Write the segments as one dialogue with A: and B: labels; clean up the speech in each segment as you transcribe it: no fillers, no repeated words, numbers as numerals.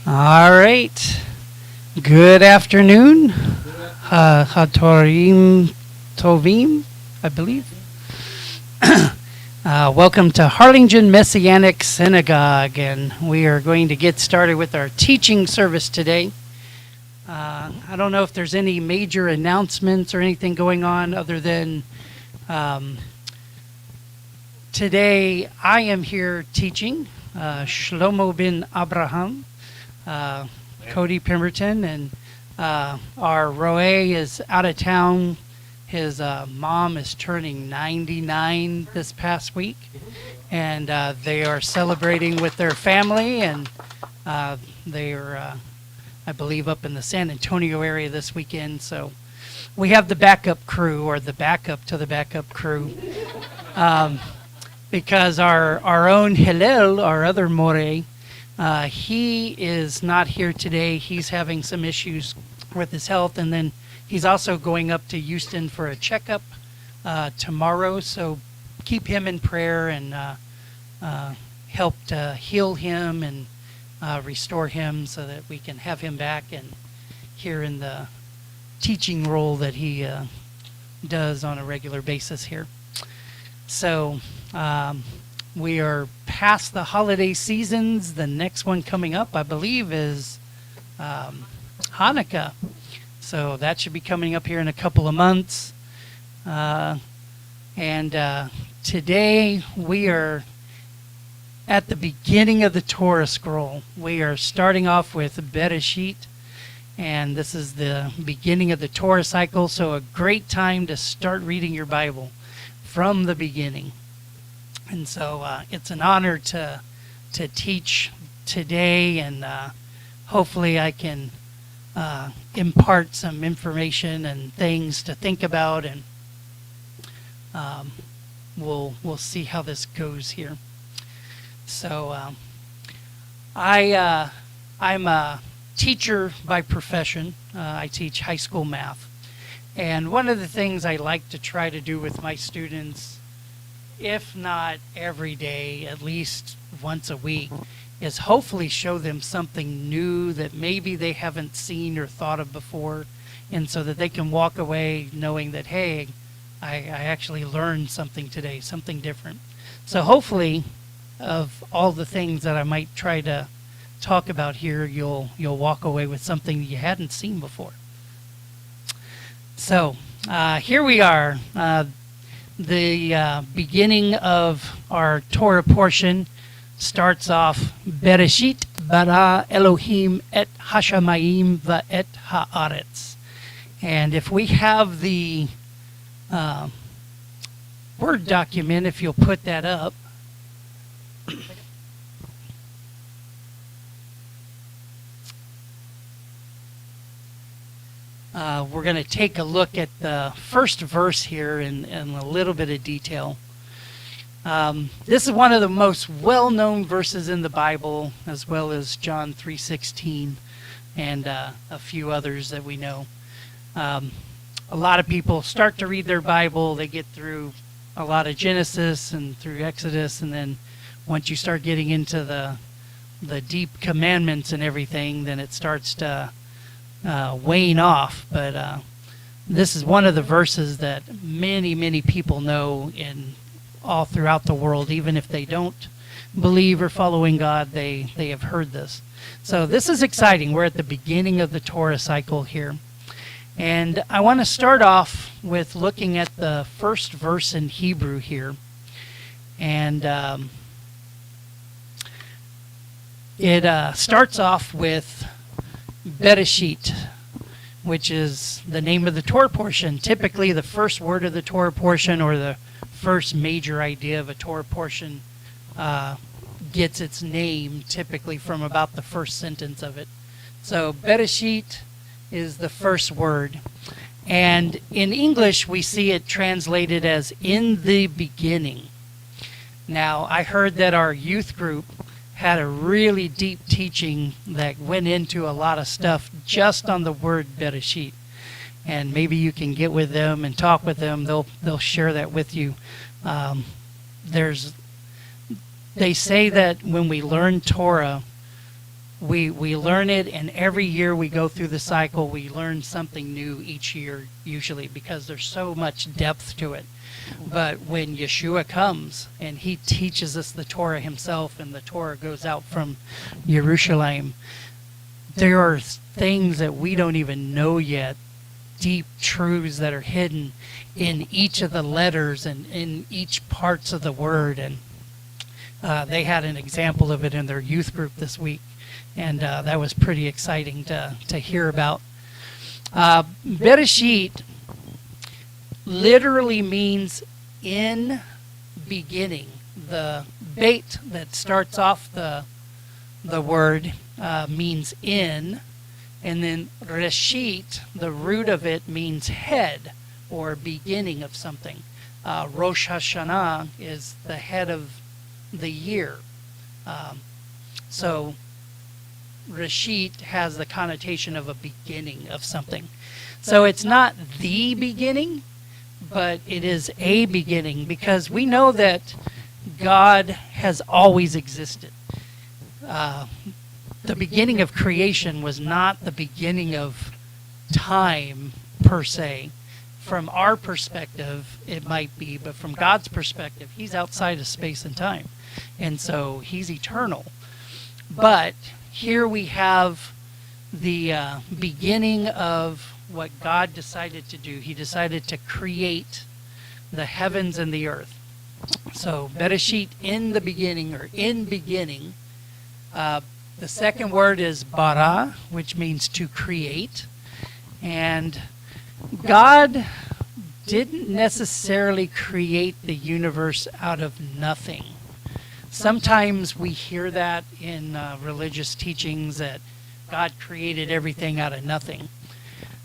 A: All right. Good afternoon. Hatorim Tovim, I believe. Welcome to Harlingen Messianic Synagogue, and we are going to get started with our teaching service today. I don't know if there's any major announcements or anything going on other than today I am here teaching. Shlomo bin Abraham, Cody Pemberton, and our Roe is out of town. His mom is turning 99 this past week, and they are celebrating with their family, and they are, I believe, up in the San Antonio area this weekend. So we have the backup crew, or the backup to the backup crew, because our own Hillel, our other More, he is not here today. He's having some issues with his health, and then he's also going up to Houston for a checkup tomorrow. So keep him in prayer and help to heal him and restore him so that we can have him back and here in the teaching role that he does on a regular basis here. So we are past the holiday seasons. The next one coming up, I believe, is Hanukkah. So that should be coming up here in a couple of months. And today we are at the beginning of the Torah scroll. We are starting off with Bereshit, and this is the beginning of the Torah cycle, so a great time to start reading your Bible from the beginning. And so it's an honor to teach today, and hopefully I can impart some information and things to think about, and we'll see how this goes here. So I'm a teacher by profession. I teach high school math, and one of the things I like to try to do with my students, if not every day, at least once a week, is hopefully show them something new that maybe they haven't seen or thought of before, and so that they can walk away knowing that, hey, I actually learned something today, something different. So hopefully, of all the things that I might try to talk about here, you'll walk away with something you hadn't seen before. So here we are, the beginning of our Torah portion starts off, Bereshit bara Elohim et hashamayim va'et haaretz. And if we have the Word document, if you'll put that up. We're going to take a look at the first verse here in a little bit of detail. This is one of the most well-known verses in the Bible, as well as John 3:16 and a few others that we know. A lot of people start to read their Bible, they get through a lot of Genesis and through Exodus, and then once you start getting into the deep commandments and everything, then it starts to wane off. But this is one of the verses that many people know in all throughout the world. Even if they don't believe or follow in God, they have heard this. So this is exciting. We're at the beginning of the Torah cycle here. And I want to start off with looking at the first verse in Hebrew here. And it starts off with Bereshit, which is the name of the Torah portion. Typically the first word of the Torah portion, or the first major idea of a Torah portion, gets its name typically from about the first sentence of it. So Bereshit is the first word. And in English, we see it translated as in the beginning. Now, I heard that our youth group had a really deep teaching that went into a lot of stuff just on the word Bereshit. And maybe you can get with them and talk with them. They'll share that with you. They say that when we learn Torah, we learn it, and every year we go through the cycle, we learn something new each year, usually, because there's so much depth to it. But when Yeshua comes and he teaches us the Torah himself, and the Torah goes out from Jerusalem, there are things that we don't even know yet, deep truths that are hidden in each of the letters and in each parts of the word. And they had an example of it in their youth group this week, and that was pretty exciting to hear about. Bereshit literally means in beginning. The beit that starts off the word means in, and then reshit, the root of it, means head or beginning of something. Rosh Hashanah is the head of the year. So Reshit has the connotation of a beginning of something. So it's not the beginning, but it is a beginning, because we know that God has always existed. The beginning of creation was not the beginning of time per se. From our perspective, it might be, but from God's perspective, he's outside of space and time. And so he's eternal. But here we have the beginning of what God decided to do. He decided to create the heavens and the earth. So Bereshit, in the beginning, or in beginning. The second word is bara, which means to create. And God didn't necessarily create the universe out of nothing. Sometimes we hear that in religious teachings, that God created everything out of nothing.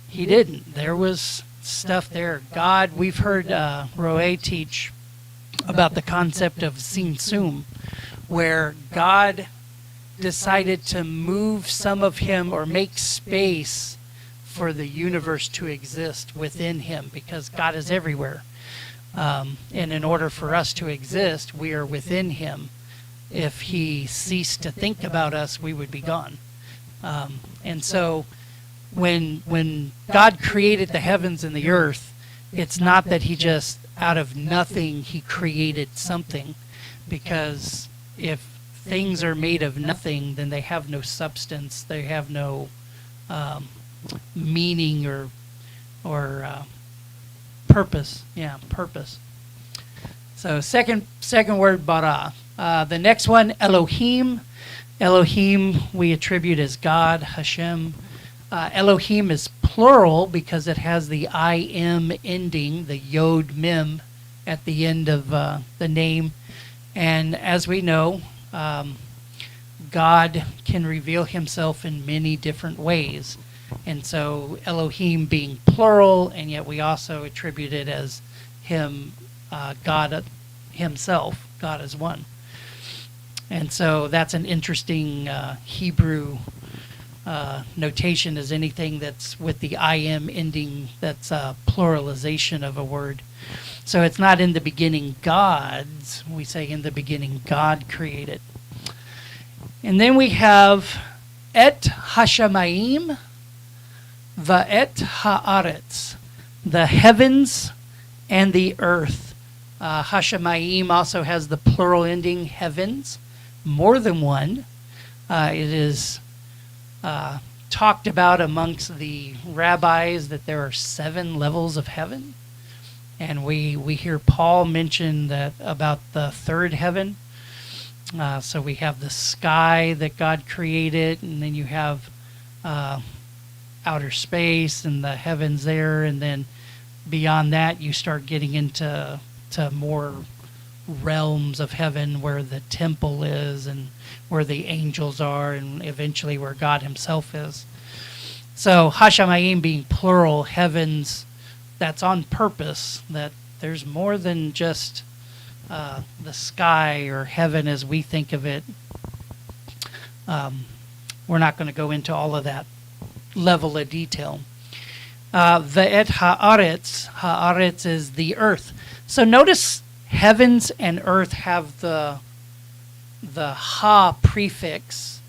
A: He didn't. There was stuff there. God, we've heard Roe teach about the concept of Tzimtzum, where God decided to move some of him, or make space for the universe to exist within him, because God is everywhere. And in order for us to exist, we are within him. If he ceased to think about us, we would be gone. And so when God created the heavens and the earth, it's not that he just, out of nothing, he created something. Because if things are made of nothing, then they have no substance, they have no meaning or purpose. Yeah, purpose. So second word, bara. The next one, Elohim. Elohim we attribute as God, Hashem. Elohim is plural because it has the I-M ending, the Yod Mem at the end of the name. And as we know, God can reveal himself in many different ways. And so Elohim being plural, and yet we also attribute it as him, God himself, God is one. And so that's an interesting Hebrew notation, is anything that's with the I-M ending that's a pluralization of a word. So it's not in the beginning gods, we say in the beginning God created. And then we have Et Hashamayim Va'et Haaretz, the heavens and the earth. Hashamayim also has the plural ending heavens, more than one. It is talked about amongst the rabbis that there are 7 levels of heaven. And we hear Paul mention that about the third heaven. So we have the sky that God created, and then you have outer space and the heavens there, and then beyond that you start getting into more realms of heaven where the temple is and where the angels are, and eventually where God himself is. So Hashamayim being plural, heavens, that's on purpose, that there's more than just the sky or heaven as we think of it. We're not going to go into all of that level of detail. Ve'et haaretz, haaretz is the earth. So notice heavens and earth have the ha prefix,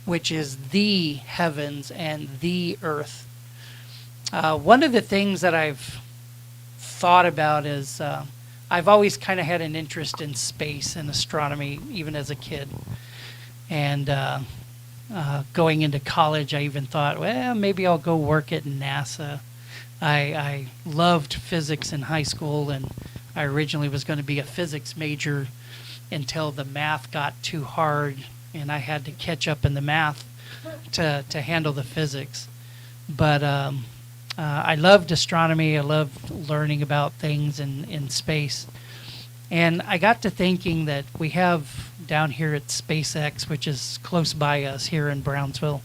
A: which is the heavens and the earth. One of the things that I've thought about is I've always kind of had an interest in space and astronomy, even as a kid. And going into college, I even thought, well, maybe I'll go work at NASA. I loved physics in high school, and I originally was going to be a physics major until the math got too hard, and I had to catch up in the math to handle the physics. But I loved astronomy. I loved learning about things in space. And I got to thinking that we have down here at SpaceX, which is close by us here in Brownsville,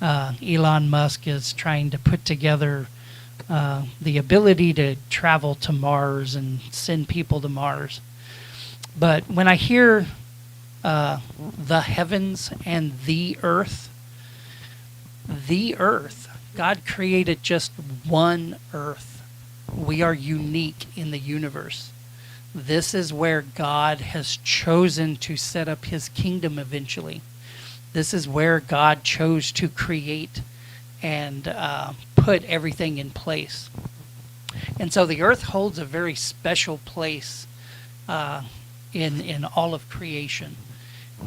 A: Elon Musk is trying to put together the ability to travel to Mars and send people to Mars. But when I hear the heavens and the earth, God created just one earth. We are unique in the universe. This is where God has chosen to set up his kingdom eventually. This is where God chose to create and put everything in place. And so the earth holds a very special place in all of creation.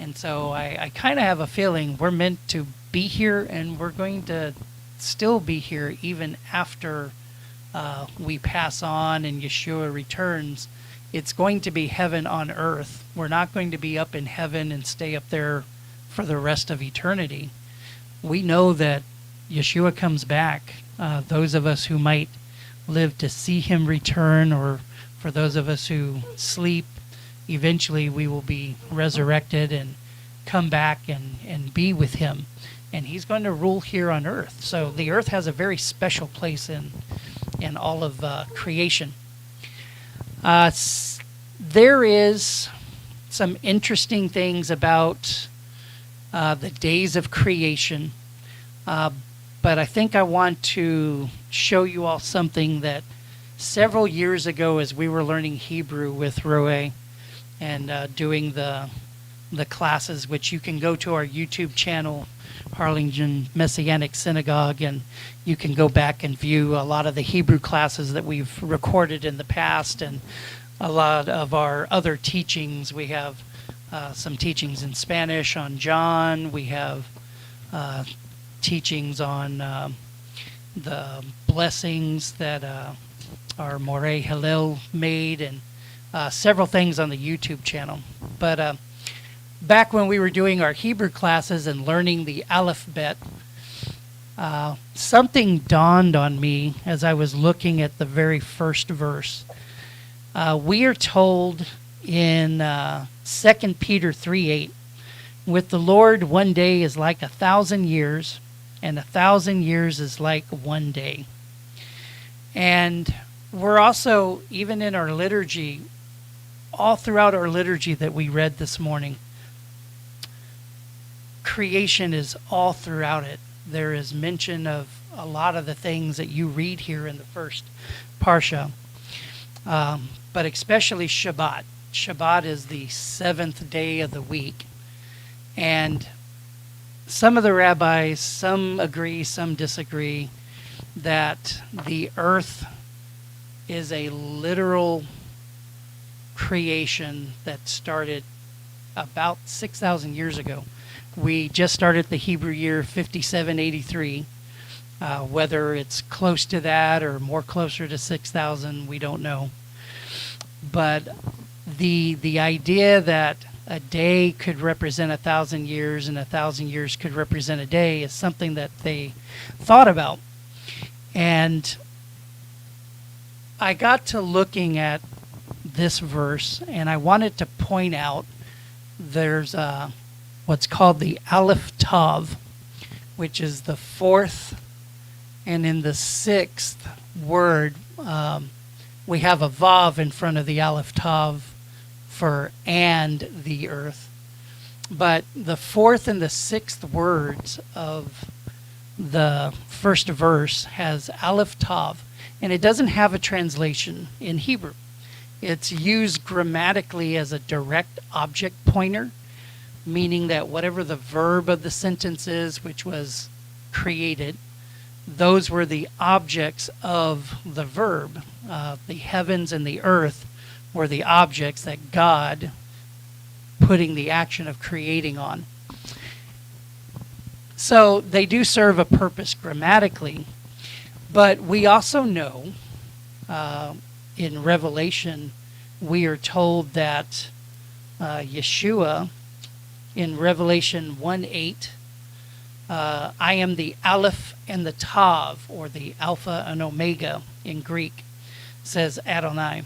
A: And so I kind of have a feeling we're meant to be here, and we're going to still be here even after we pass on and Yeshua returns. It's going to be heaven on earth. We're not going to be up in heaven and stay up there for the rest of eternity. We know that Yeshua comes back. Those of us who might live to see him return, or for those of us who sleep, eventually we will be resurrected and come back and be with him. And he's going to rule here on earth. So the earth has a very special place in all of creation. There is some interesting things about the days of creation, but I think I want to show you all something that several years ago, as we were learning Hebrew with Roe and doing the classes, which you can go to our YouTube channel, Harlingen Messianic Synagogue, and you can go back and view a lot of the Hebrew classes that we've recorded in the past and a lot of our other teachings. We have some teachings in Spanish on John. We have teachings on the blessings that our Moreh Hillel made, and several things on the YouTube channel. But back when we were doing our Hebrew classes and learning the alphabet, something dawned on me as I was looking at the very first verse. We are told in 2 Peter 3:8, with the Lord 1 day is like 1,000 years, and 1,000 years is like 1 day. And we're also, even in our liturgy, all throughout our liturgy that we read this morning, creation is all throughout it. There is mention of a lot of the things that you read here in the first Parsha, but especially Shabbat. Shabbat is the seventh day of the week. And some of the rabbis, some agree, some disagree, that the earth is a literal creation that started about 6,000 years ago. We just started the Hebrew year 5783. Whether it's close to that or more closer to 6,000, we don't know. But the idea that a day could represent 1,000 years and 1,000 years could represent a day is something that they thought about. And I got to looking at this verse, and I wanted to point out there's what's called the Aleph Tav, which is the fourth, and in the sixth word, we have a Vav in front of the Aleph Tav for and the earth. But the fourth and the sixth words of the first verse has Aleph Tav, and it doesn't have a translation in Hebrew. It's used grammatically as a direct object pointer, meaning that whatever the verb of the sentence is, which was created, those were the objects of the verb. The heavens and the earth were the objects that God putting the action of creating on. So they do serve a purpose grammatically, but we also know in Revelation, we are told that Yeshua, in Revelation 1:8, I am the Aleph and the Tav, or the Alpha and Omega in Greek, says Adonai.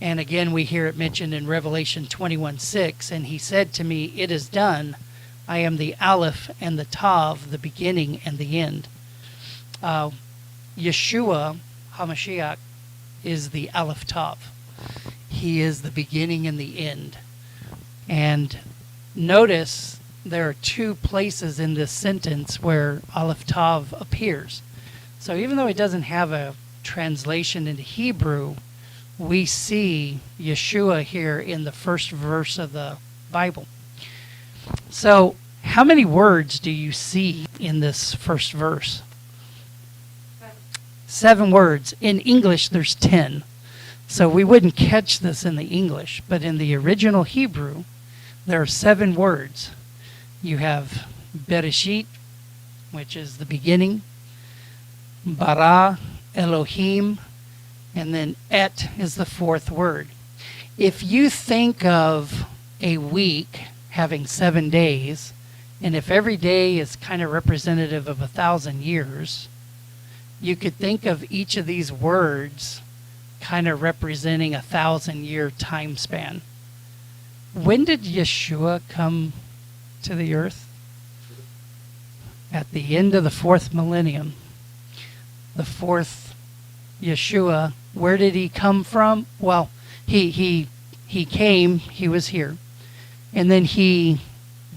A: And again, we hear it mentioned in Revelation 21:6, and he said to me, it is done. I am the Aleph and the Tav, the beginning and the end. Yeshua HaMashiach is the Aleph Tav. He is the beginning and the end. And notice there are two places in this sentence where Aleph Tav appears. So even though it doesn't have a translation into Hebrew, we see Yeshua here in the first verse of the Bible. So how many words do you see in this first verse? 7 words. In English, there's 10. So we wouldn't catch this in the English, but in the original Hebrew, there are 7 words. You have Bereshit, which is the beginning, Bara, Elohim, and then Et is the 4th word. If you think of a week having 7 days, and if every day is kind of representative of 1,000 years, you could think of each of these words kind of representing 1,000-year time span. When did Yeshua come to the earth? At the end of the 4th millennium. The 4th Yeshua, where did he come from? Well, he came, he was here. And then he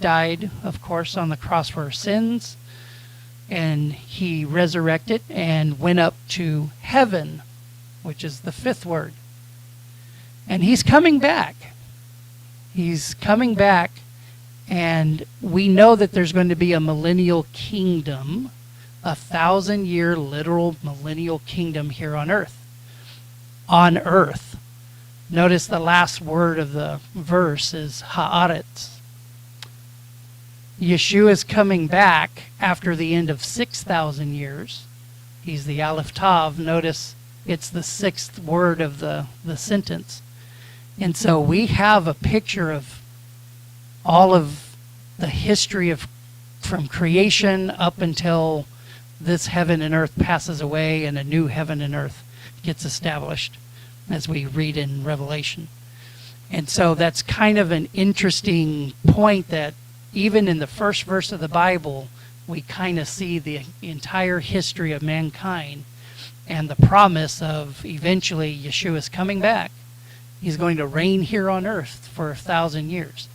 A: died, of course, on the cross for our sins. And he resurrected and went up to heaven, which is the 5th word. And he's coming back. He's coming back, and we know that there's going to be a millennial kingdom, 1,000-year literal millennial kingdom here on earth. On earth. Notice the last word of the verse is haaretz. Yeshua is coming back after the end of 6,000 years. He's the Aleph Tav. Notice it's the 6th word of the sentence. And so we have a picture of all of the history of from creation up until this heaven and earth passes away and a new heaven and earth gets established, as we read in Revelation. And so that's kind of an interesting point, that even in the first verse of the Bible, we kind of see the entire history of mankind and the promise of eventually Yeshua's coming back. He's going to reign here on earth for 1,000 years.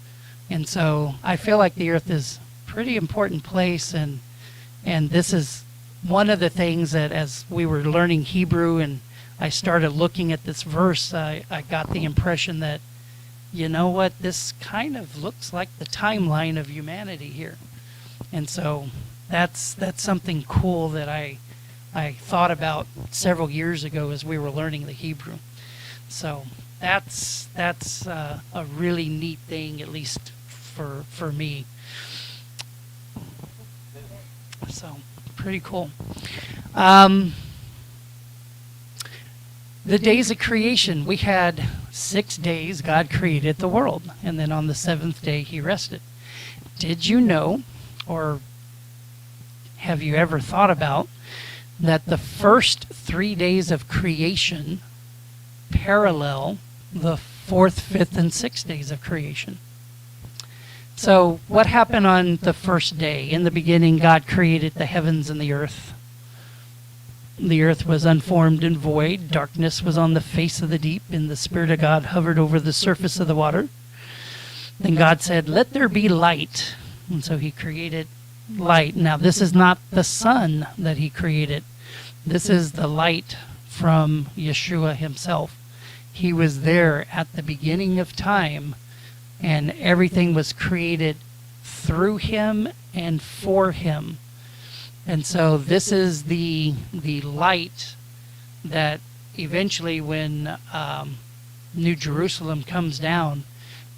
A: And so I feel like the earth is a pretty important place, and this is one of the things that, as we were learning Hebrew and I started looking at this verse, I got the impression that, you know what, this kind of looks like the timeline of humanity here. And so that's something cool that I thought about several years ago as we were learning the Hebrew. So that's a really neat thing, at least for me. So pretty cool. The days of creation, we had 6 days God created the world, and then on the 7th day he rested. Did you know, or have you ever thought about, that the first 3 days of creation parallel the 4th, 5th, and 6th days of creation? So what happened on the first day? In the beginning, God created the heavens and the earth. The earth was unformed and void. Darkness was on the face of the deep, and the Spirit of God hovered over the surface of the water. Then God said, "Let there be light." And so he created light. Now, this is not the sun that he created. This is the light from Yeshua himself. He was there at the beginning of time and everything was created through him and for him. And so this is the light that eventually, when New Jerusalem comes down,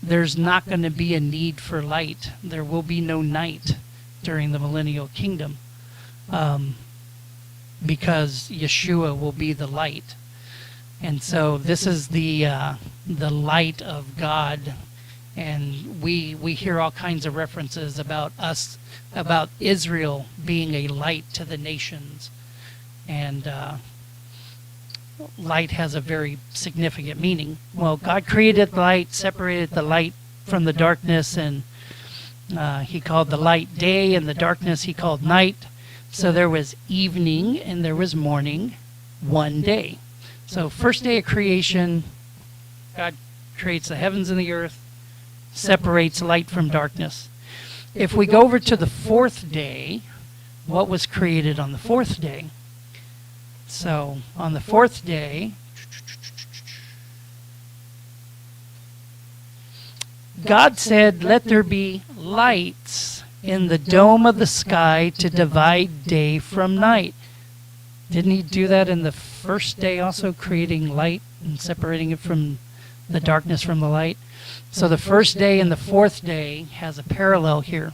A: there's not going to be a need for light. There will be no night during the millennial kingdom, because Yeshua will be the light. And so this is the light of God. And we hear all kinds of references about Israel being a light to the nations. And light has a very significant meaning. Well, God created light, separated the light from the darkness, and he called the light day, and the darkness he called night. So there was evening and there was morning, one day. So first day of creation, God creates the heavens and the earth, separates light from darkness. If we go over to the fourth day, what was created on the fourth day? So on the fourth day, God said, "Let there be lights in the dome of the sky to divide day from night." Didn't he do that in the first day also, creating light and separating it from the darkness from the light? So the first day and the fourth day has a parallel here.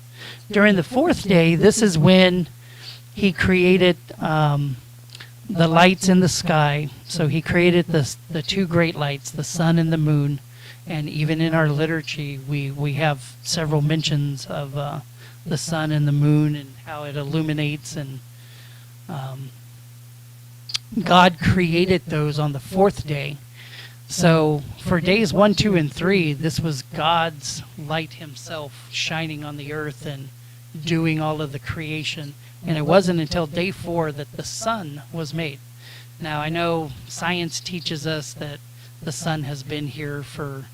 A: During the fourth day, this is when he created the lights in the sky. So he created the two great lights, the sun and the moon. And even in our liturgy, we have several mentions of the sun and the moon and how it illuminates. And God created those on the fourth day. So for days 1, 2, and 3, this was God's light himself shining on the earth and doing all of the creation. And it wasn't until day 4 that the sun was made. Now, I know science teaches us that the sun has been here for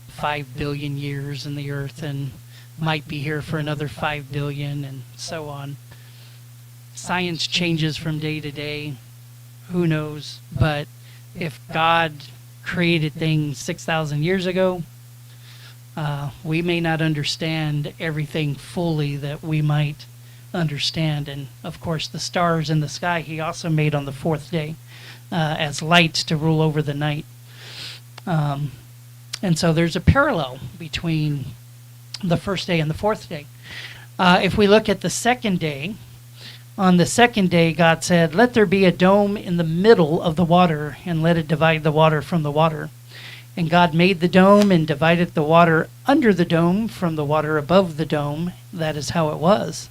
A: 5 billion years in the earth and might be here for another 5 billion and so on. Science changes from day to day. Who knows? But if God created things 6,000 years ago, we may not understand everything fully that we might understand. And of course, the stars in the sky he also made on the fourth day as lights to rule over the night. And so there's a parallel between the first day and the fourth day. If we look at the second day, on the second day, God said, "Let there be a dome in the middle of the water, and let it divide the water from the water." And God made the dome and divided the water under the dome from the water above the dome. That is how it was.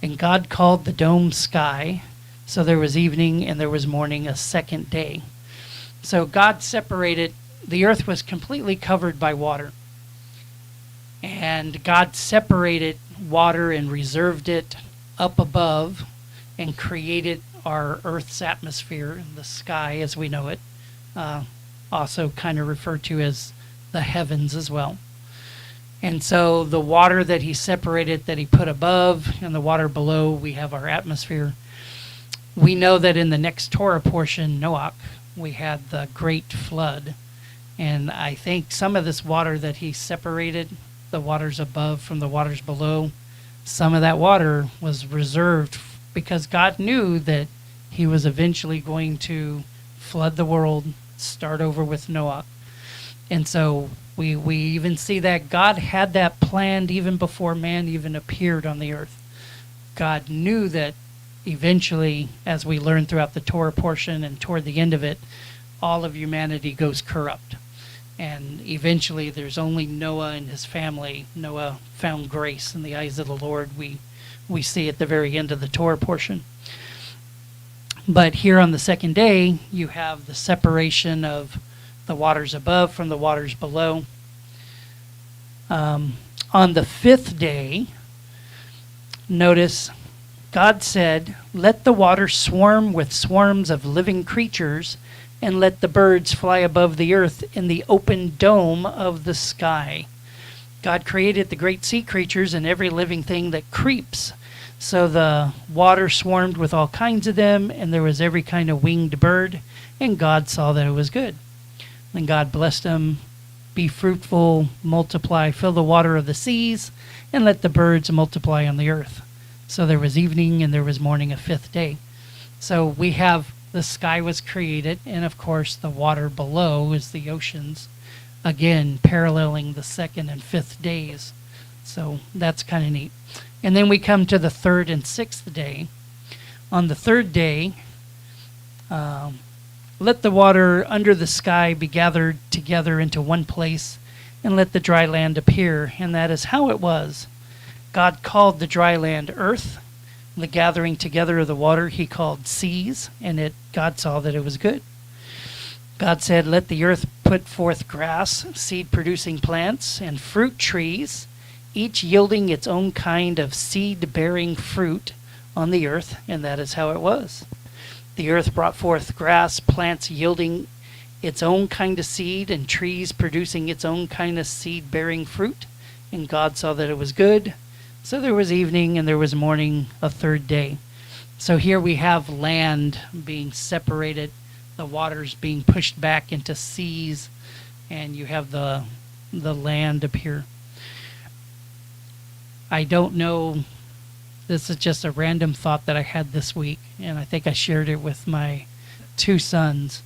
A: And God called the dome sky. So there was evening and there was morning, a second day. So God separated, the earth was completely covered by water. And God separated water and reserved it up above and created our Earth's atmosphere, the sky as we know it, also kind of referred to as the heavens as well. And so the water that he separated, that he put above, and the water below, we have our atmosphere. We know that in the next Torah portion, Noach, we had the great flood. And I think some of this water that he separated, the waters above from the waters below, some of that water was reserved because God knew that he was eventually going to flood the world, start over with Noah. And so we even see that God had that planned even before man even appeared on the earth. God knew that eventually, as we learn throughout the Torah portion and toward the end of it, all of humanity goes corrupt. And eventually there's only Noah and his family. Noah found grace in the eyes of the Lord. We see at the very end of the Torah portion. But here on the second day, you have the separation of the waters above from the waters below. On the fifth day, notice God said, "Let the water swarm with swarms of living creatures, and let the birds fly above the earth in the open dome of the sky." God created the great sea creatures and every living thing that creeps. So the water swarmed with all kinds of them, and there was every kind of winged bird, and God saw that it was good. Then God blessed them, Be fruitful, multiply, fill the water of the seas, and let the birds multiply on the earth. So there was evening and there was morning, a fifth day. So we have the sky was created, and of course the water below is the oceans, again paralleling the second and fifth days. So that's kind of neat. And then we come to the third and sixth day. On the third day, let the water under the sky be gathered together into one place, and let the dry land appear. And that is how it was. God called the dry land earth. The gathering together of the water he called seas, and God saw that it was good. God said, let the earth put forth grass, seed-producing plants, and fruit trees, each yielding its own kind of seed-bearing fruit on the earth, and that is how it was. The earth brought forth grass, plants yielding its own kind of seed, and trees producing its own kind of seed-bearing fruit, and God saw that it was good. So there was evening and there was morning, a third day. So here we have land being separated, the waters being pushed back into seas, and you have the land appear. I don't know, this is just a random thought that I had this week, and I think I shared it with my two sons.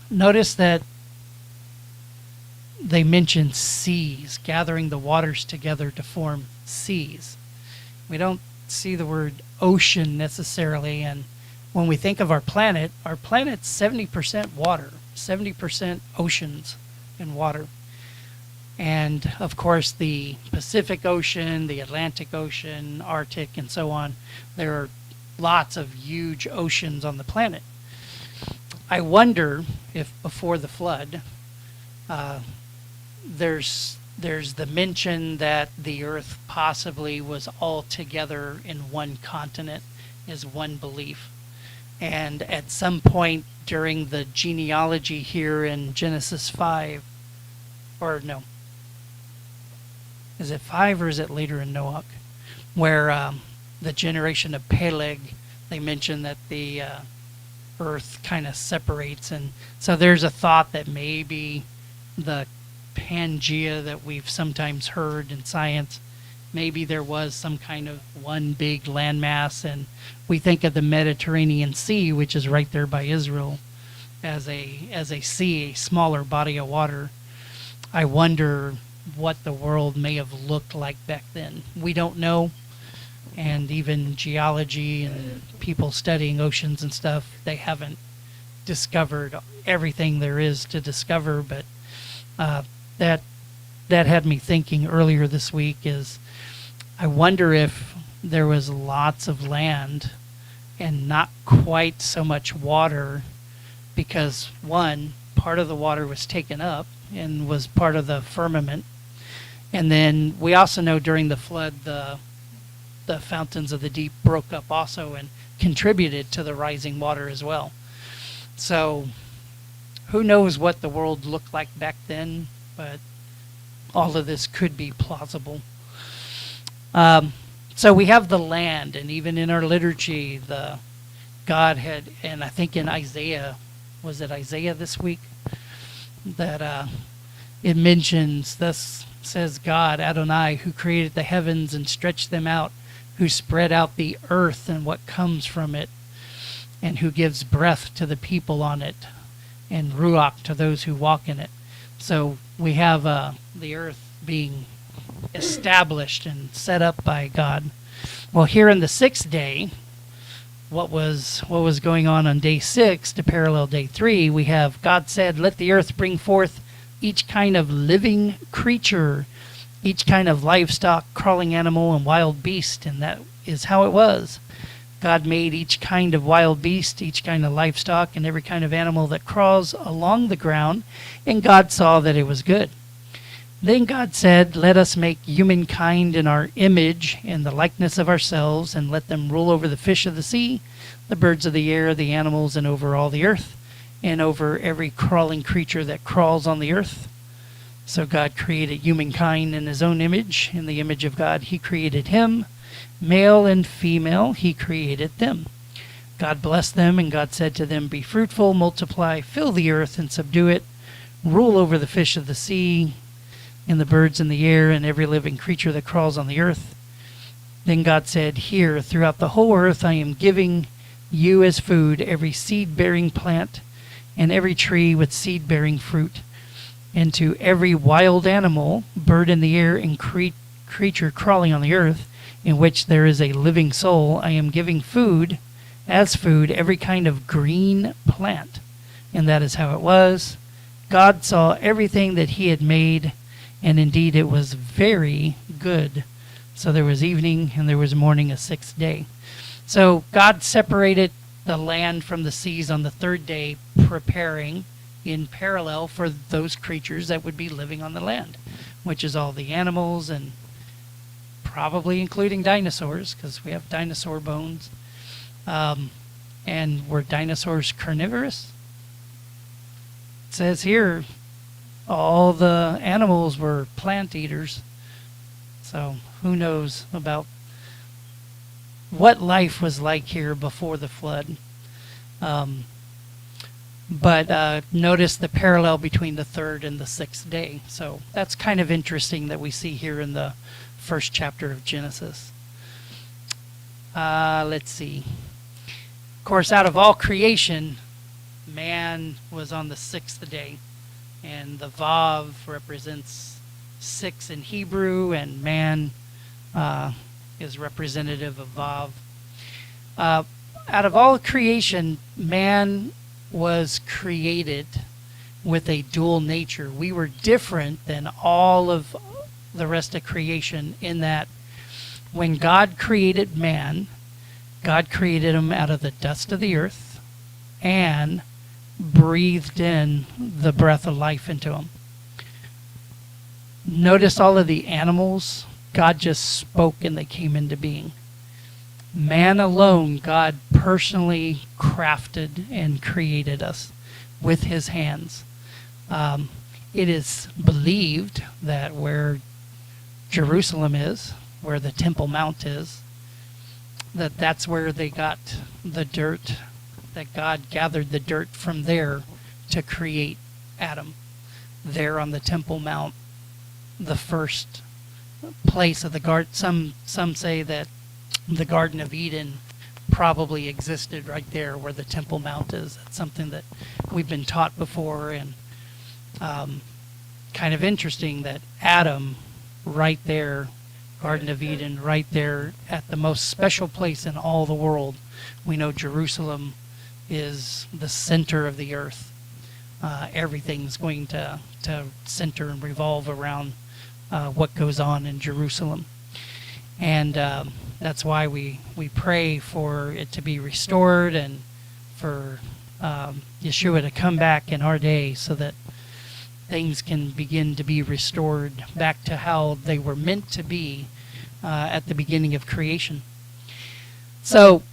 A: Notice that they mention seas, gathering the waters together to form seas. We don't see the word ocean necessarily, and when we think of our planet's 70% water, 70% oceans and water. And of course the Pacific Ocean, the Atlantic Ocean, Arctic, and so on. There are lots of huge oceans on the planet. I wonder if before the flood, there's the mention that the earth possibly was all together in one continent, is one belief. And at some point during the genealogy here in Genesis 5, or no, is it 5 or is it later in Noach, where the generation of Peleg, they mention that the earth kind of separates. And so there's a thought that maybe the Pangea that we've sometimes heard in science, maybe there was some kind of one big landmass, and we think of the Mediterranean Sea, which is right there by Israel, as a sea, a smaller body of water. I wonder what the world may have looked like back then. We don't know, and even geology and people studying oceans and stuff, they haven't discovered everything there is to discover, but that had me thinking earlier this week is I wonder if there was lots of land and not quite so much water, because one, part of the water was taken up and was part of the firmament. And then we also know during the flood the fountains of the deep broke up also and contributed to the rising water as well. So who knows what the world looked like back then, but all of this could be plausible. So we have the land, and even in our liturgy, the God had, and I think in Isaiah, was it Isaiah this week, that it mentions, thus says God, Adonai, who created the heavens and stretched them out, who spread out the earth and what comes from it, and who gives breath to the people on it, and ruach to those who walk in it. So we have the earth being established and set up by God. Well, here in the sixth day, what was going on day 6 to parallel day 3, we have God said, let the earth bring forth each kind of living creature, each kind of livestock, crawling animal, and wild beast, and that is how it was. God made each kind of wild beast, each kind of livestock, and every kind of animal that crawls along the ground, and God saw that it was good. Then God said, let us make humankind in our image, in the likeness of ourselves, and let them rule over the fish of the sea, the birds of the air, the animals, and over all the earth, and over every crawling creature that crawls on the earth. So God created humankind in his own image. In the image of God, he created him. Male and female, he created them. God blessed them, and God said to them, "Be fruitful, multiply, fill the earth, and subdue it. Rule over the fish of the sea, and the birds in the air, and every living creature that crawls on the earth." Then God said, "Here, throughout the whole earth, I am giving you as food every seed-bearing plant, and every tree with seed-bearing fruit, and to every wild animal, bird in the air, and creature crawling on the earth, in which there is a living soul, I am giving food, as food, every kind of green plant." And that is how it was. God saw everything that he had made, and indeed it was very good. So there was evening and there was morning, a sixth day. So God separated the land from the seas on the third day, preparing in parallel for those creatures that would be living on the land, which is all the animals, and probably including dinosaurs, because we have dinosaur bones. And were dinosaurs carnivorous? It says here all the animals were plant eaters. So who knows about what life was like here before the flood. But notice the parallel between the third and the sixth day. So that's kind of interesting that we see here in the first chapter of Genesis. Let's see. Of course, out of all creation, man was on the sixth day. And the Vav represents 6 in Hebrew, and man is representative of Vav. Out of all creation, man was created with a dual nature. We were different than all of the rest of creation in that when God created man, God created him out of the dust of the earth and breathed in the breath of life into him. Notice all of the animals, God just spoke and they came into being. Man alone, God personally crafted and created us with his hands. It is believed that where Jerusalem is, where the Temple Mount is, that's where they got the dirt, that God gathered the dirt from there to create Adam. There on the Temple Mount, the first place of the garden. Some say that the Garden of Eden probably existed right there where the Temple Mount is. That's something that we've been taught before, and kind of interesting that Adam, right there, Garden of Eden, right there at the most special place in all the world. We know Jerusalem is the center of the earth. Everything's going to center and revolve around what goes on in Jerusalem. And that's why we pray for it to be restored and for Yeshua to come back in our day so that things can begin to be restored back to how they were meant to be at the beginning of creation. So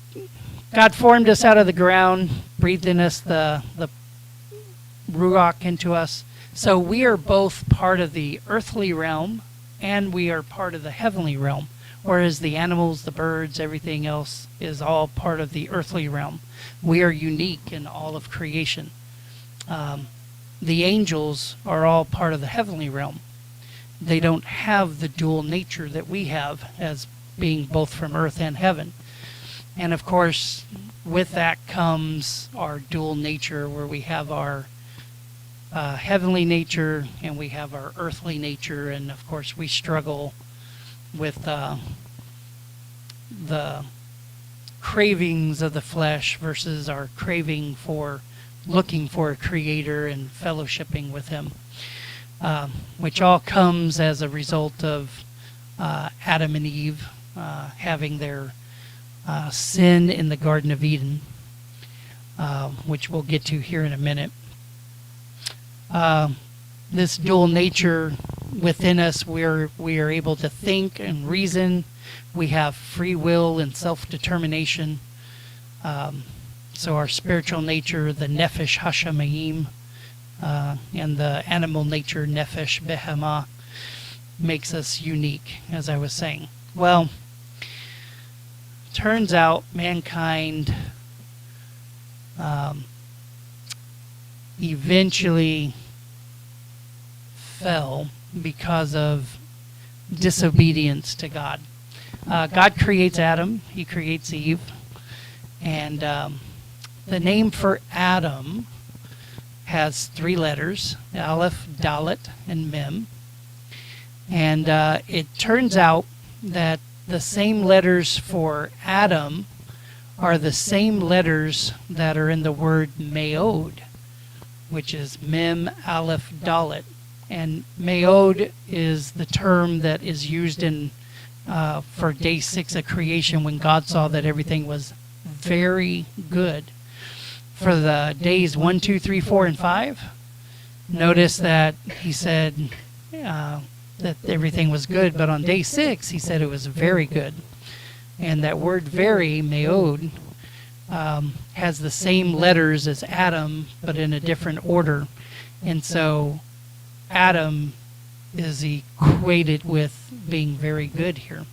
A: God formed us out of the ground, breathed in us the Ruach into us. So we are both part of the earthly realm and we are part of the heavenly realm, whereas the animals, the birds, everything else is all part of the earthly realm. We are unique in all of creation. The angels are all part of the heavenly realm. They don't have the dual nature that we have as being both from earth and heaven. And of course, with that comes our dual nature, where we have our heavenly nature and we have our earthly nature. And of course, we struggle with the cravings of the flesh versus our craving for looking for a creator and fellowshipping with him, which all comes as a result of Adam and Eve having their sin in the Garden of Eden, which we'll get to here in a minute. This dual nature within us, we are able to think and reason. We have free will and self-determination. So our spiritual nature, the nefesh hashamayim, and the animal nature, nefesh behemah, makes us unique, as I was saying. Well, turns out mankind um, eventually fell because of disobedience to God. God creates Adam, he creates Eve, and the name for Adam has three letters, Aleph, Dalet, and Mem. And it turns out that the same letters for Adam are the same letters that are in the word Meod, which is Mem, Aleph, Dalet. And Meod is the term that is used in for day 6 of creation, when God saw that everything was very good. For the days 1, 2, 3, 4, and 5, notice that he said that everything was good, but on day 6 he said it was very good. And that word very, Meod, has the same letters as Adam, but in a different order. And so Adam is equated with being very good here.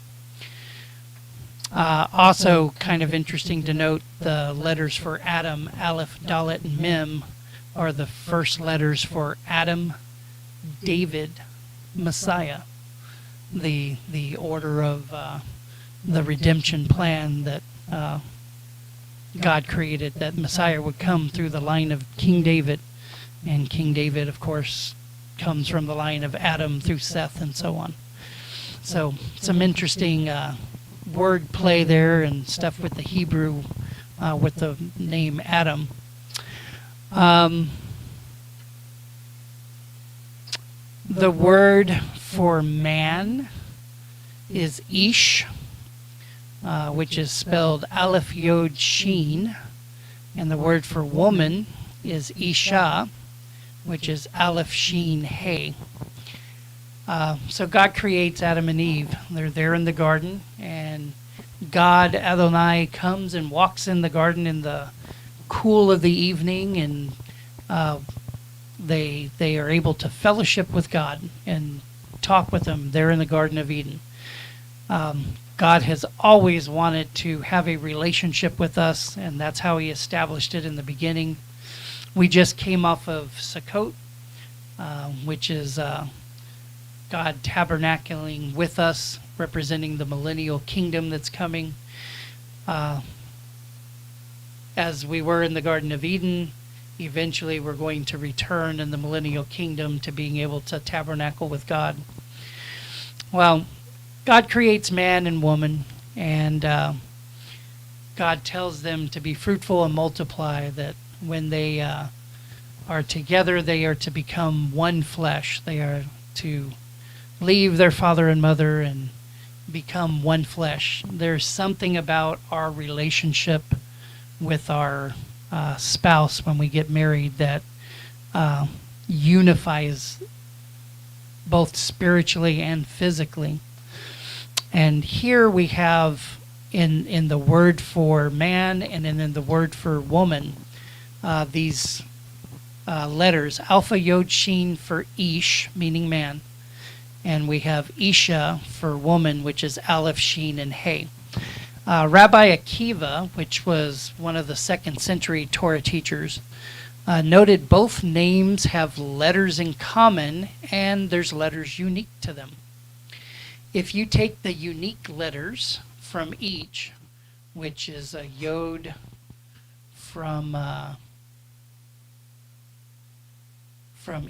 A: Also kind of interesting to note, the letters for Adam, Aleph, Dalet, and Mem, are the first letters for Adam, David, Messiah. The order of the redemption plan that God created, that Messiah would come through the line of King David. And King David, of course, comes from the line of Adam through Seth and so on. So some interesting word play there and stuff with the Hebrew with the name Adam. The word for man is Ish, which is spelled Aleph Yod Shin, and the word for woman is Isha, which is Aleph Shin Hey. So God creates Adam and Eve. They're there in the garden, and God, Adonai, comes and walks in the garden in the cool of the evening, and they are able to fellowship with God and talk with him there in the Garden of Eden. God has always wanted to have a relationship with us, and that's how he established it in the beginning. We just came off of Sukkot, which is God tabernacling with us, representing the millennial kingdom that's coming. As we were in the Garden of Eden, eventually we're going to return in the millennial kingdom to being able to tabernacle with God. Well, God creates man and woman, and God tells them to be fruitful and multiply, that when they are together, they are to become one flesh. They are to leave their father and mother and become one flesh. There's something about our relationship with our spouse when we get married that unifies both spiritually and physically. And here we have in the word for man and in the word for woman, these letters, Alpha Yod Shin for Ish, meaning man, and we have Isha for woman, which is Aleph, Shin, and Hey. Rabbi Akiva, which was one of the 2nd century Torah teachers, noted both names have letters in common, and there's letters unique to them. If you take the unique letters from each, which is a Yod from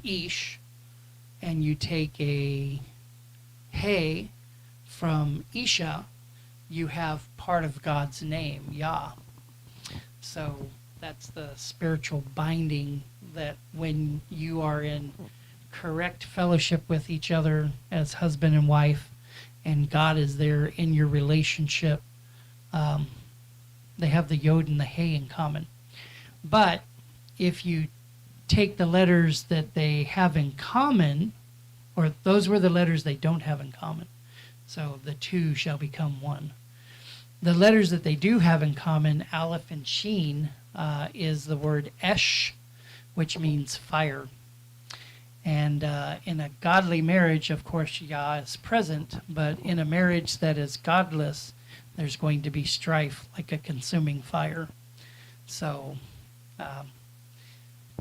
A: Ish, and you take a Hey from Isha, you have part of God's name, Yah. So that's the spiritual binding, that when you are in correct fellowship with each other as husband and wife, and God is there in your relationship, they have the Yod and the Hey in common. But if you take the letters that they have in common, or those were the letters they don't have in common, so the two shall become one. The letters that they do have in common, Aleph and Shin, is the word Esh, which means fire. And in a godly marriage, of course, Yah is present, but in a marriage that is godless, there's going to be strife like a consuming fire. So Um,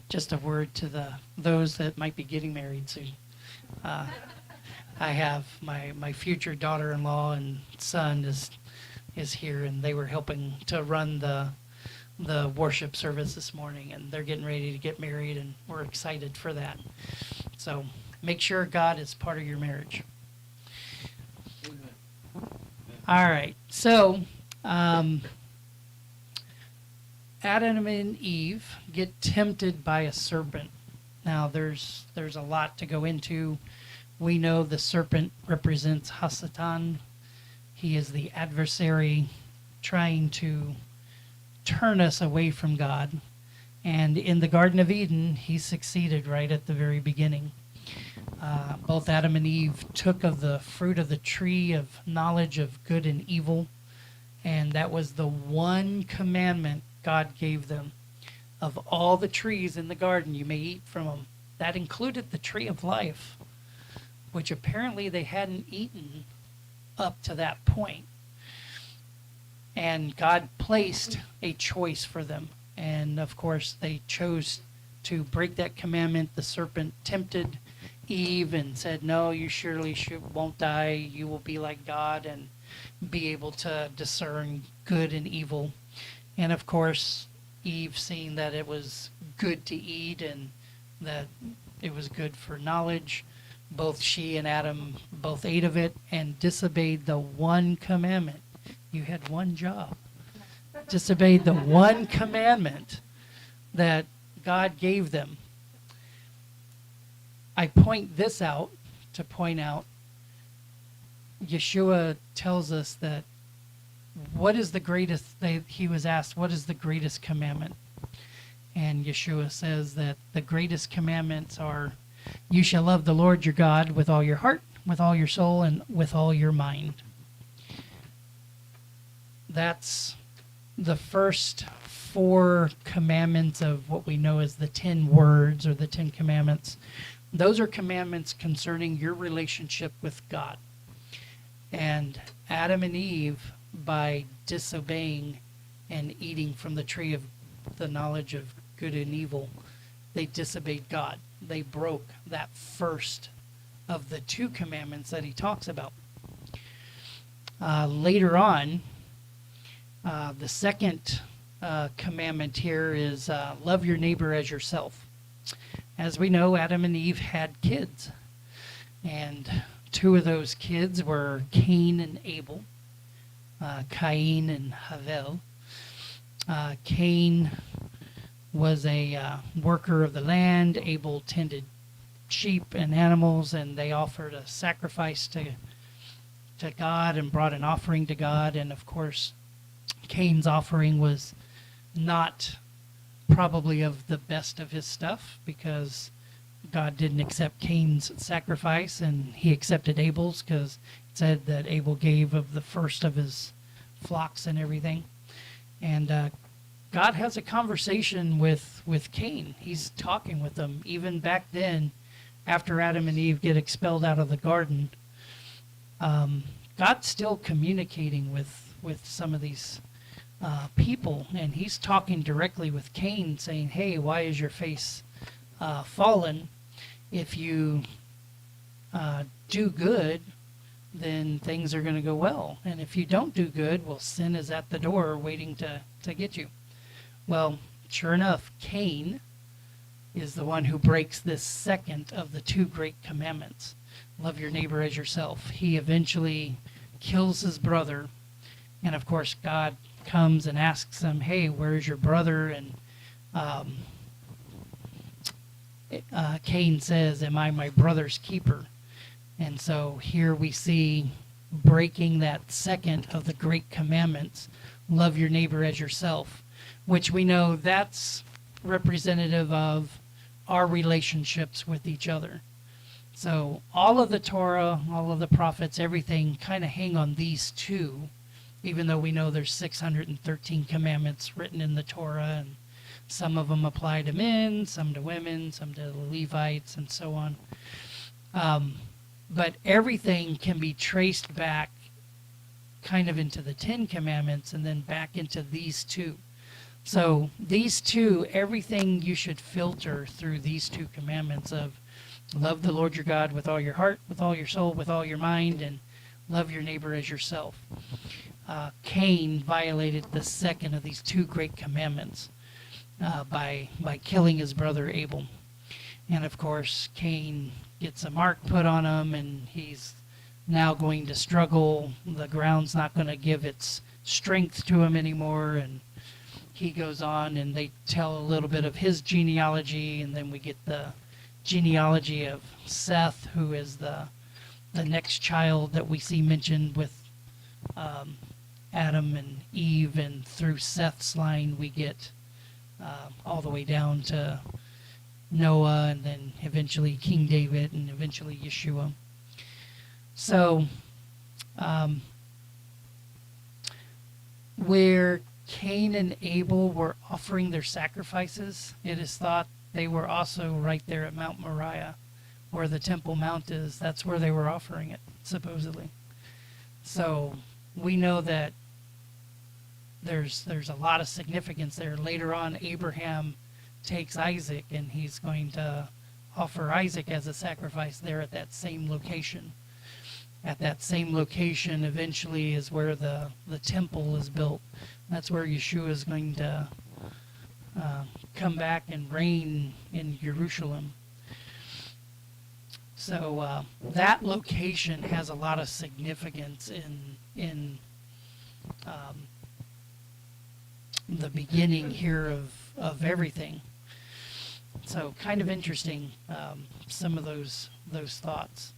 A: just a word to those that might be getting married soon. Uh, I have my future daughter-in-law and son is here, and they were helping to run the worship service this morning, and they're getting ready to get married, and we're excited for that. So make sure God is part of your marriage. All right, so Adam and Eve get tempted by a serpent. Now there's a lot to go into. We know the serpent represents Hasatan. He is the adversary trying to turn us away from God. And in the Garden of Eden, he succeeded right at the very beginning. Both Adam and Eve took of the fruit of the tree of knowledge of good and evil, and that was the one commandment God gave them. Of all the trees in the garden, you may eat from them. That included the tree of life, which apparently they hadn't eaten up to that point. And God placed a choice for them. And of course, they chose to break that commandment. The serpent tempted Eve and said, no, you surely won't die. You will be like God and be able to discern good and evil. And of course, Eve, seeing that it was good to eat and that it was good for knowledge, both she and Adam both ate of it and disobeyed the one commandment. You had one job. Disobeyed the one commandment that God gave them. I point this out to point out Yeshua tells us that what is the greatest, he was asked, what is the greatest commandment? And Yeshua says that the greatest commandments are, you shall love the Lord your God with all your heart, with all your soul, and with all your mind. That's the first 4 commandments of what we know as the 10 words or the 10 commandments. Those are commandments concerning your relationship with God. And Adam and Eve, by disobeying and eating from the tree of the knowledge of good and evil, they disobeyed God. They broke that first of the 2 commandments that he talks about. Later on, the second commandment here is love your neighbor as yourself. As we know, Adam and Eve had kids. And 2 of those kids were Cain and Abel. Cain and Havel. Cain was a worker of the land. Abel tended sheep and animals, and they offered a sacrifice to God and brought an offering to God. And of course, Cain's offering was not probably of the best of his stuff, because God didn't accept Cain's sacrifice, and he accepted Abel's because it said that Abel gave of the first of his flocks and everything. And God has a conversation with Cain. He's talking with him. Even back then, after Adam and Eve get expelled out of the garden, God's still communicating with some of these people, and he's talking directly with Cain, saying, hey, why is your face fallen? If you do good, then things are going to go well. And if you don't do good, well, sin is at the door waiting to get you. Well, sure enough, Cain is the one who breaks this second of the 2 great commandments. Love your neighbor as yourself. He eventually kills his brother. And of course, God comes and asks him, hey, where's your brother? And Cain says, am I my brother's keeper? And so here we see breaking that second of the great commandments, love your neighbor as yourself, which we know that's representative of our relationships with each other. So all of the Torah, all of the prophets, everything kind of hang on these 2, even though we know there's 613 commandments written in the Torah, and some of them apply to men, some to women, some to the Levites, and so on. But everything can be traced back kind of into the 10 commandments and then back into these 2. So these two, everything you should filter through these two commandments of love the Lord your God with all your heart, with all your soul, with all your mind, and love your neighbor as yourself. Cain violated the second of these two great commandments by killing his brother Abel. And of course, Cain gets a mark put on him, and he's now going to struggle. The ground's not going to give its strength to him anymore, and he goes on, and they tell a little bit of his genealogy, and then we get the genealogy of Seth, who is the next child that we see mentioned with Adam and Eve, and through Seth's line we get all the way down to Noah, and then eventually King David, and eventually Yeshua. So where Cain and Abel were offering their sacrifices, it is thought they were also right there at Mount Moriah, where the Temple Mount is. That's where they were offering it, supposedly. So we know that there's a lot of significance there. Later on, Abraham takes Isaac, and he's going to offer Isaac as a sacrifice there at that same location. At that same location eventually is where the temple is built. That's where Yeshua is going to come back and reign in Jerusalem. So that location has a lot of significance in the beginning here of everything. So kind of interesting, some of those thoughts.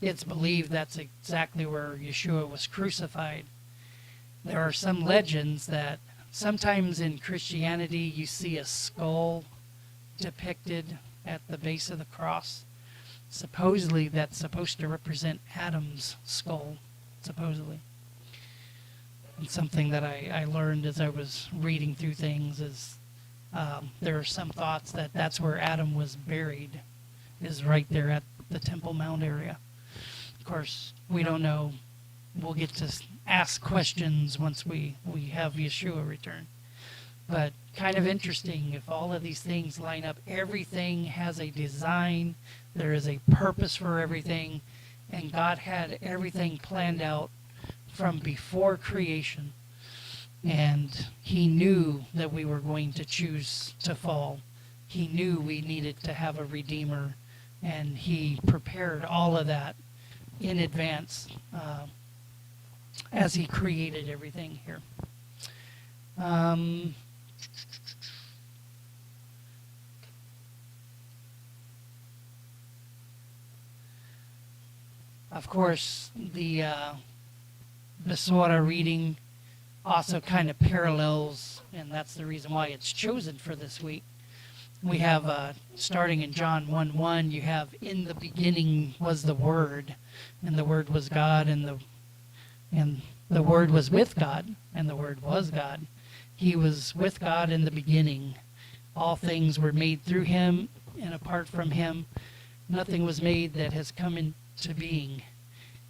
A: It's believed that's exactly where Yeshua was crucified. There are some legends that sometimes in Christianity you see a skull depicted at the base of the cross. Supposedly that's supposed to represent Adam's skull, supposedly. And something that I learned as I was reading through things is there are some thoughts that that's where Adam was buried, is right there at the Temple Mount area. Of course, we don't know. We'll get to ask questions once we have Yeshua return. But kind of interesting, if all of these things line up, everything has a design, there is a purpose for everything, and God had everything planned out from before creation. And he knew that we were going to choose to fall. He knew we needed to have a Redeemer, and he prepared all of that in advance as he created everything here. Of course, the Besorah reading also kind of parallels, and that's the reason why it's chosen for this week. We have, starting in John 1:1, you have, in the beginning was the Word, and the Word was God, and the Word was with God, and the Word was God. He was with God in the beginning. All things were made through him, and apart from him, nothing was made that has come into being.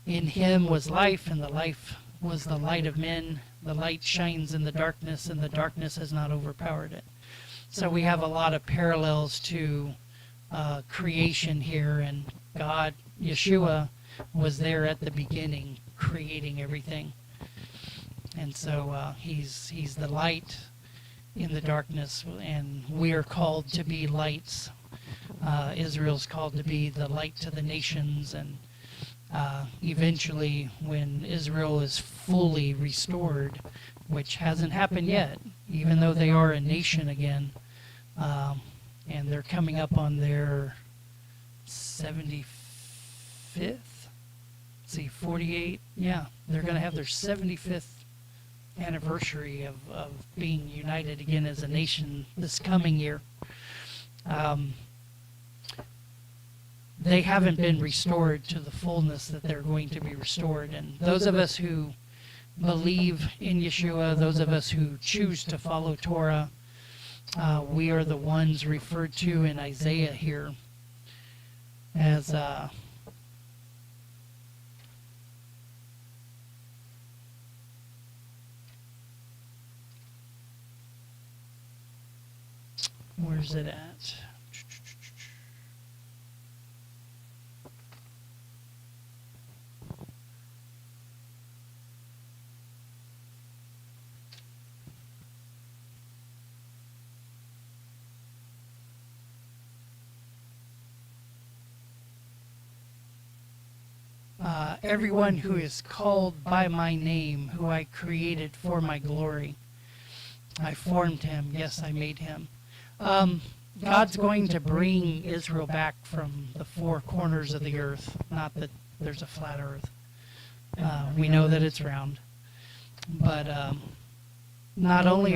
A: In him was life, and the life was the light of men. The light shines in the darkness, and the darkness has not overpowered it. So we have a lot of parallels to creation here, and God, Yeshua, was there at the beginning, creating everything. And so he's the light in the darkness, and we are called to be lights. Israel's called to be the light to the nations, and eventually when Israel is fully restored, which hasn't happened yet, even though they are a nation again, and they're coming up on their 75th, 48, yeah, they're going to have their 75th anniversary of being united again as a nation this coming year. They haven't been restored to the fullness that they're going to be restored. And those of us who believe in Yeshua, those of us who choose to follow Torah, we are the ones referred to in Isaiah here as Where's it at? Everyone who is called by my name, who I created for my glory. I formed him. Yes, I made him. God's going to bring Israel back from the four corners of the earth. Not that there's a flat earth. We know that it's round. But not only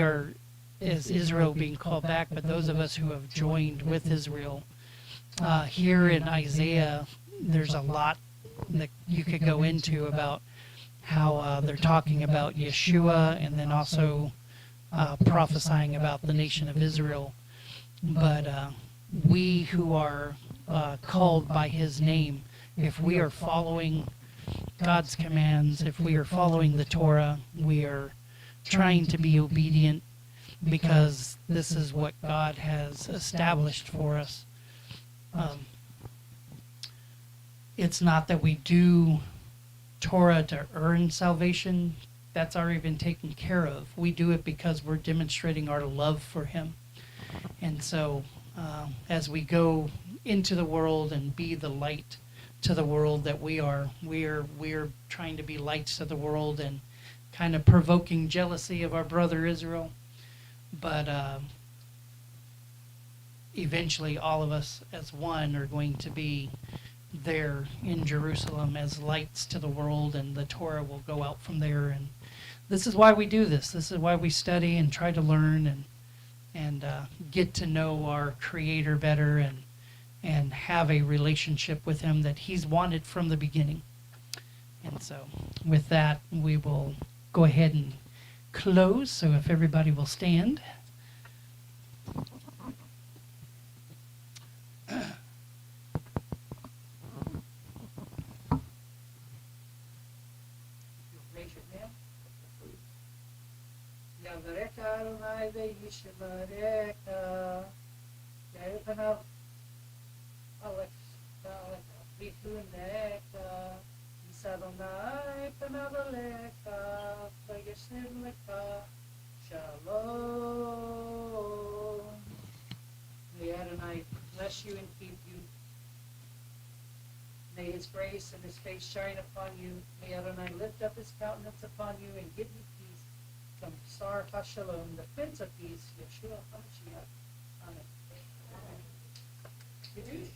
A: is Israel being called back, but those of us who have joined with Israel. Here in Isaiah, there's a lot that you could go into about how they're talking about Yeshua and then also prophesying about the nation of Israel. But we who are called by his name, if we are following God's commands, if we are following the Torah, we are trying to be obedient because this is what God has established for us. It's not that we do Torah to earn salvation. That's already been taken care of. We do it because we're demonstrating our love for him. And so as we go into the world and be the light to the world that we're trying to be lights to the world and kind of provoking jealousy of our brother Israel. But eventually all of us as one are going to be there in Jerusalem as lights to the world, and the Torah will go out from there. And this is why we do this. This is why we study and try to learn and get to know our Creator better and have a relationship with him that he's wanted from the beginning. And so with that, we will go ahead and close. So if everybody will stand. Raise your hand. Yavareka Adonai ve'yishmareka. Yairpanav Alexa vituneka. Yisadonai panav aleka. Vayashnim leka. Shalom. May Adonai bless you and keep you. May his grace and his face shine upon you. May Adonai lift up his countenance upon you and give you peace. From Sar HaShalom, the Prince of Peace, Yeshua HaMashiach. Amen. Amen.